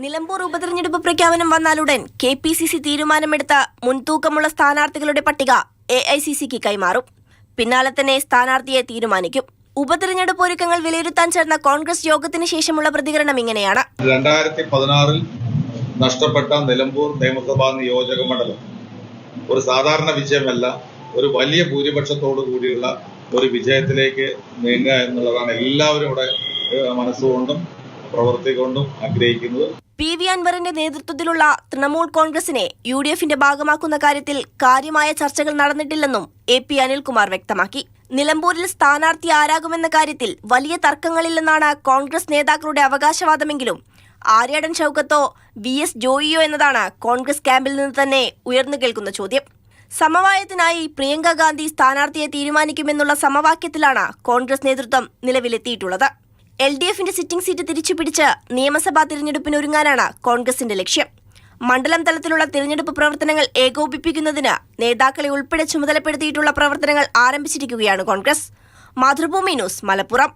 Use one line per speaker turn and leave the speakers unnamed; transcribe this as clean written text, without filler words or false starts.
നിലമ്പൂർ ഉപതെരഞ്ഞെടുപ്പ് പ്രഖ്യാപനം വന്നാലുടൻ KPCC തീരുമാനമെടുത്ത മുൻതൂക്കമുള്ള സ്ഥാനാർത്ഥികളുടെ പട്ടിക AICCക്ക് കൈമാറും. പിന്നാലെ തന്നെ സ്ഥാനാർത്ഥിയെ തീരുമാനിക്കും. ഉപതെരഞ്ഞെടുപ്പ് ഒരുക്കങ്ങൾ വിലയിരുത്താൻ ചേർന്ന കോൺഗ്രസ് യോഗത്തിന് ശേഷമുള്ള പ്രതികരണം ഇങ്ങനെയാണ്.
2016 നഷ്ടപ്പെട്ട നിലമ്പൂർ നിയമസഭാ നിയോജക മണ്ഡലം ഒരു സാധാരണ വിജയമല്ല, ഒരു വലിയ ഭൂരിപക്ഷത്തോടു കൂടിയുള്ള ഒരു വിജയത്തിലേക്ക് നീങ്ങുക എന്നുള്ളതാണ് എല്ലാവരും ഇവിടെ മനസ്സുകൊണ്ടും പ്രവൃത്തി കൊണ്ടും ആഗ്രഹിക്കുന്നത്.
PV അൻവറിന്റെ നേതൃത്വത്തിലുള്ള തൃണമൂൽ കോൺഗ്രസിനെ UDFന്റെ ഭാഗമാക്കുന്ന കാര്യത്തിൽ കാര്യമായ ചർച്ചകൾ നടന്നിട്ടില്ലെന്നും AP അനിൽകുമാർ വ്യക്തമാക്കി. നിലമ്പൂരിൽ സ്ഥാനാർത്ഥി ആരാകുമെന്ന കാര്യത്തിൽ വലിയ തർക്കങ്ങളില്ലെന്നാണ് കോൺഗ്രസ് നേതാക്കളുടെ അവകാശവാദമെങ്കിലും ആര്യാടൻ ഷൗക്കത്തോ VS ജോയിയോ എന്നതാണ് കോൺഗ്രസ് ക്യാമ്പിൽ നിന്ന് തന്നെ ഉയർന്നു കേൾക്കുന്ന ചോദ്യം. സമവായത്തിനായി പ്രിയങ്ക ഗാന്ധി സ്ഥാനാർത്ഥിയെ തീരുമാനിക്കുമെന്നുള്ള സമവാക്യത്തിലാണ് കോൺഗ്രസ് നേതൃത്വം നിലവിലെത്തിയിട്ടുള്ളത്. LDFന്റെ സിറ്റിംഗ് സീറ്റ് തിരിച്ചുപിടിച്ച് നിയമസഭാ തിരഞ്ഞെടുപ്പിനൊരുങ്ങാനാണ് കോൺഗ്രസിന്റെ ലക്ഷ്യം. മണ്ഡലം തലത്തിലുള്ള തിരഞ്ഞെടുപ്പ് പ്രവർത്തനങ്ങൾ ഏകോപിപ്പിക്കുന്നതിന് നേതാക്കളെ ഉൾപ്പെടെ ചുമതലപ്പെടുത്തിയിട്ടുള്ള പ്രവർത്തനങ്ങൾ ആരംഭിച്ചിരിക്കുകയാണ് കോൺഗ്രസ്. മാതൃഭൂമി ന്യൂസ്, മലപ്പുറം.